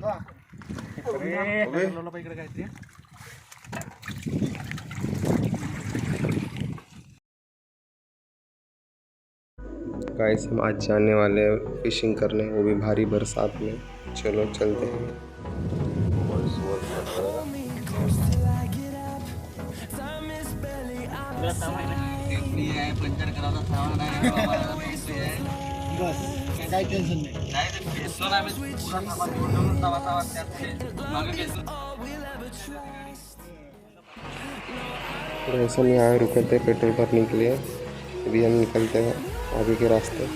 Guys हम आज जाने वाले हैं फिशिंग करने, वो भी भारी बरसात में। चलो चलते हैं। काही टेन्शन नाही. वैसे हम यहाँ रुके थे पेट्रोल भरने के लिए। अभी हम निकलते हैं आगे के रास्ते।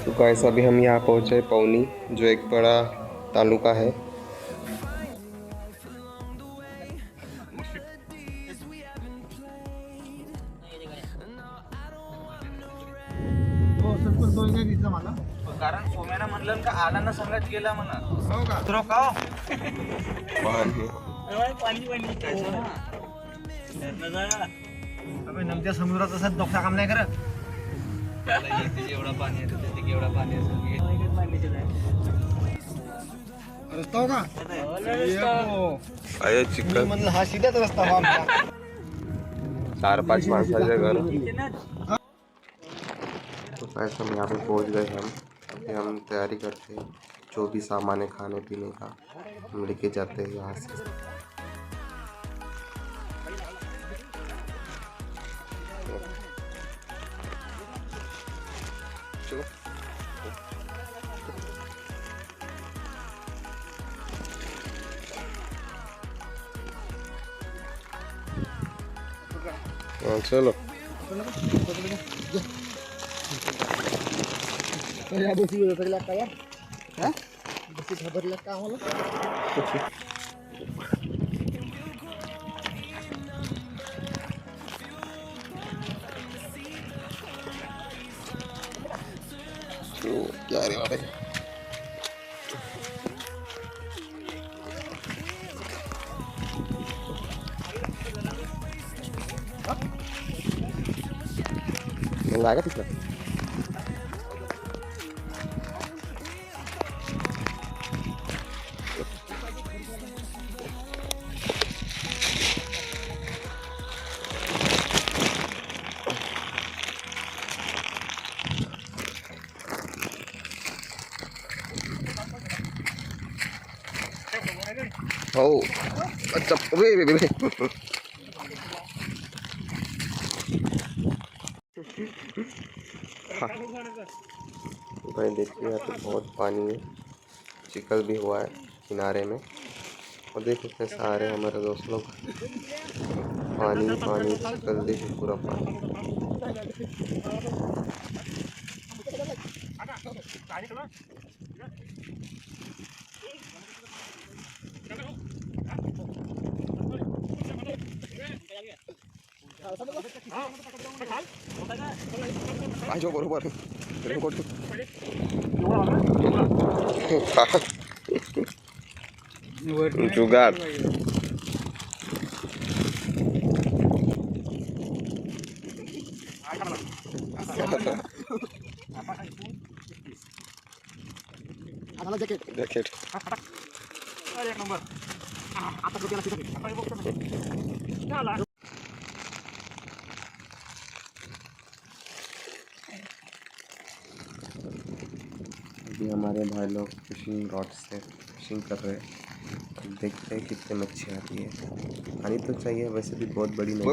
तो गाइस अभी हम यहाँ पहुँचे पौनी, जो एक बड़ा तालुका है। कारण सोम्यानं म्हणलं का आला ना संगत गेला म्हणा. हो का तुला का पाणी अबे नमत्या समुद्रात असं डोक्या काम नाही करत. जेवढा पाणी येतं तिथे केवढा पाणी रस्ता का अरे चिकन म्हणलं हा सीधाच रस्ता हो आमचा. 4-5 माणसाचे घर। तो गाइस हम यहाँ पे पहुँच गए हम। अभी हम तैयारी करते हैं, जो भी सामान है खाने पीने का हम लेके जाते हैं यहाँ से। चलो चलो या बसी उतरला का यार. हां बसी खबरला का होला. तो क्या रे बाबा मंगाएगा कितना? Oh, अच्छा वे भाई देखिए यहाँ पे बहुत पानी है, चिकल भी हुआ है किनारे में। और देखो कैसे आ रहे हैं हमारे दोस्त लोग। पानी पानी चिकल, देखो पूरा पानी। आजो बरोबर जुगाड़ जैकेट एक नंबर. आता कुठे अभी हमारे भाई लोग फिशिंग रॉड से फिशिंग कर रहे हैं। देखते हैं कितने मच्छी आती है। आनी तो चाहिए, वैसे भी बहुत बड़ी नहीं है।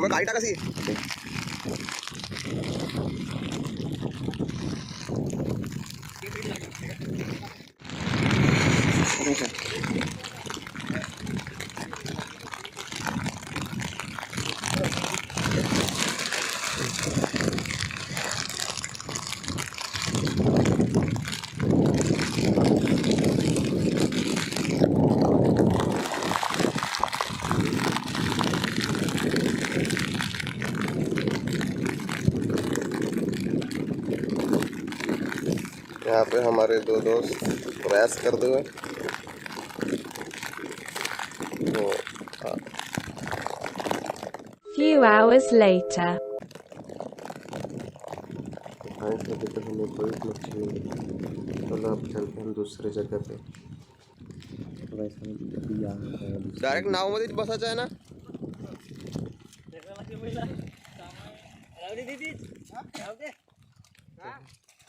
यहाँ पे हमारे दो दोस्त प्रयास करते हुए तो Few hours later. अभी तक हमें कोई मच्छी नहीं मिली। चलो अब चलते हम दूसरे जगह पे। डायरेक्ट नाव मध्ये बसायचं आहे ना।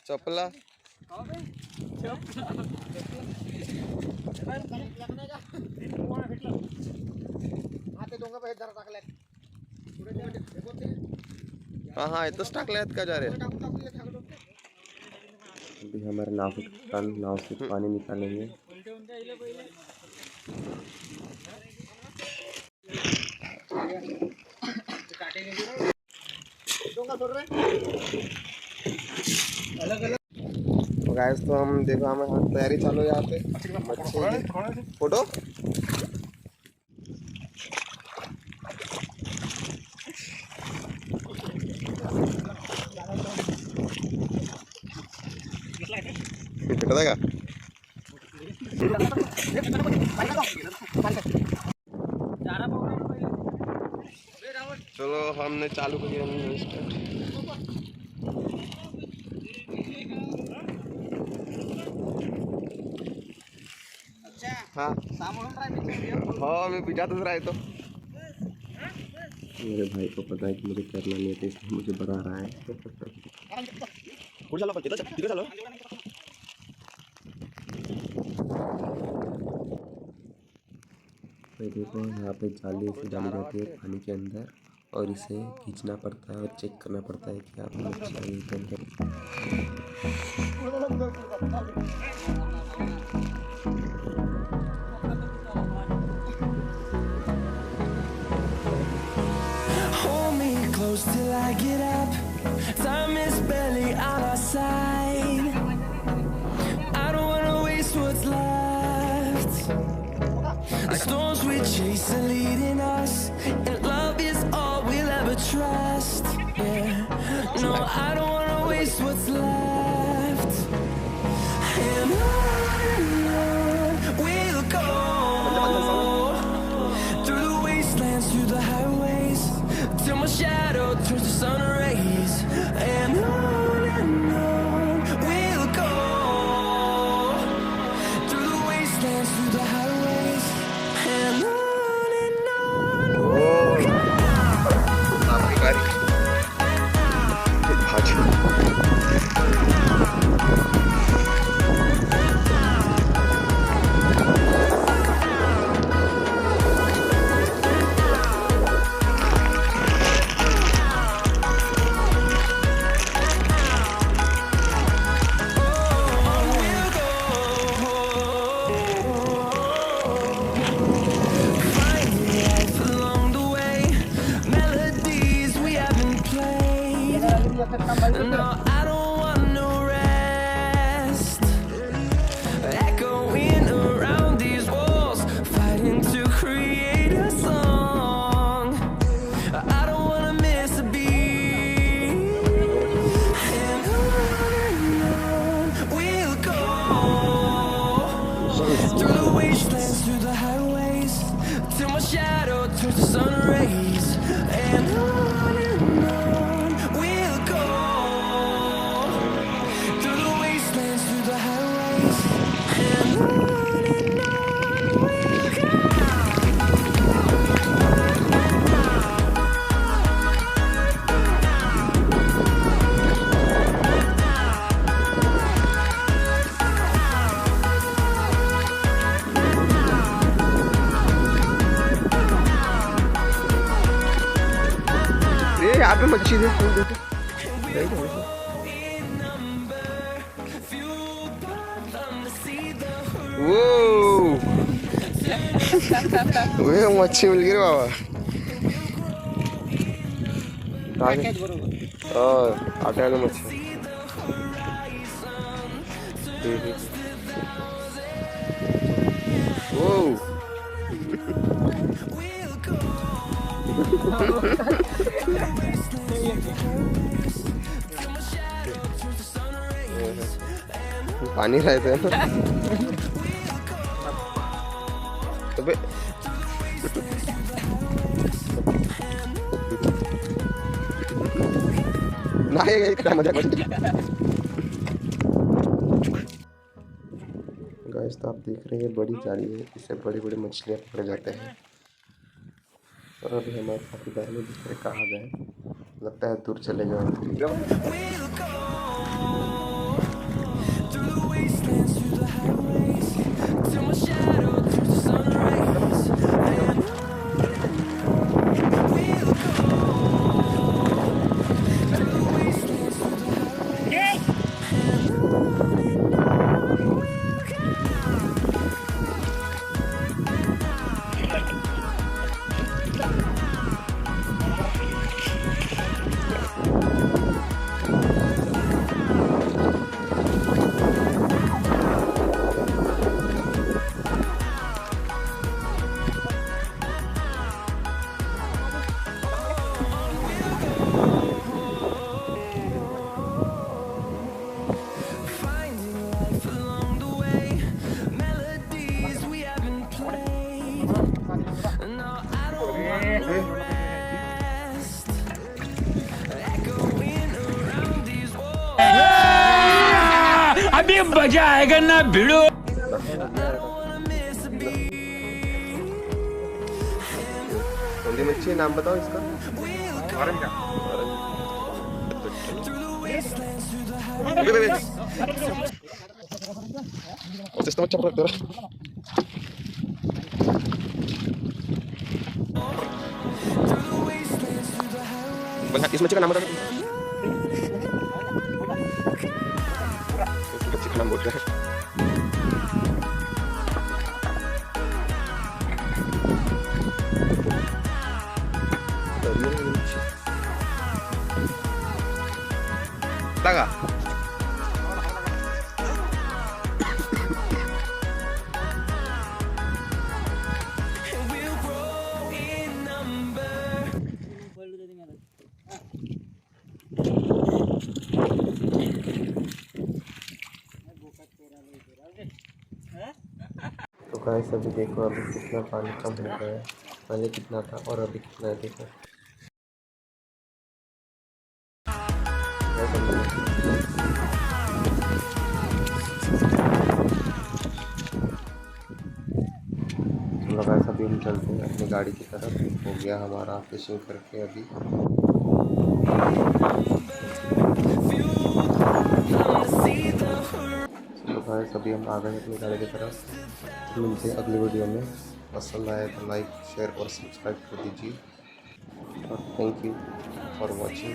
चपला हाँ हाँ इतच टाकल्यात का जा रे। अभी हमारे नाव से पानी निकालेंगे। तो गाइस तो हम देखो हमें तैयारी चालू है यहाँ पे मच्छी फोटो। का चलो हमने चालू कर दिया। हाँ हाँ मैं बिजातच राहतो। मेरे भाई को पता है कि मुझे करना नहीं है इसलिए मुझे बता रहा है। चलो तिकडे चलो। तो देखो यहाँ पे जाली से डाली जाती है पानी के अंदर और इसे खींचना पड़ता है और चेक करना पड़ता है कि आप मच्छी आई के अंदर। Till I get up, time is barely on our side. I don't wanna waste what's left. The storms we chase are leading us, and love is all we'll ever trust. Yeah, no, I don't wanna waste what's left. And on we'll go, through the wastelands, through the highways, till my shadow turns to sun rays. And on we'll go, through the wastelands, through the highways. And on we'll go. No, I don't want no rest. Echoing around these walls, fighting to create a song. I don't wanna miss a beat. And on we'll go, through the wastelands, through the highways, till my shadow turns to sun rays. And on we'll go, through the wastelands, through the highways. And on we'll go. यहाँ पे मच्छी देखो वो मच्छी मिल गई रे बाबा। आटे मच्छी वो पानी रहते हैं ना। अबे नहाएगा इतना मजा कर। गाइस तो आप देख रहे हैं बड़ी जाली है, इससे बड़ी बड़ी मछलियाँ पकड़े जाते हैं। और अभी हमारे साथीदार में दूसरे कहाँ गए, लगता है दूर चले गए। अभी मजा आएगा ना भिड़ो। कौन सी मच्छी है, नाम बताओ इसका। सिस्टम अच्छा रख दो। इस मच्छी का नाम बताओ। मच्छी का नाम बोल रहे हैं। लगा तो गाइस अभी देखो अभी कितना पानी कम हो गया है, पहले कितना था और अभी कितना है देखो। चलो गाइस अभी हम चलते हैं अपनी गाड़ी की तरफ। हो गया हमारा फिशिंग करके अभी। चलो गाइस अभी हम आ गए अपनी गाड़ी की तरफ। मिलते हैं अगली वीडियो में। पसंद आए तो लाइक शेयर और सब्सक्राइब कर दीजिए और थैंक यू फॉर वॉचिंग।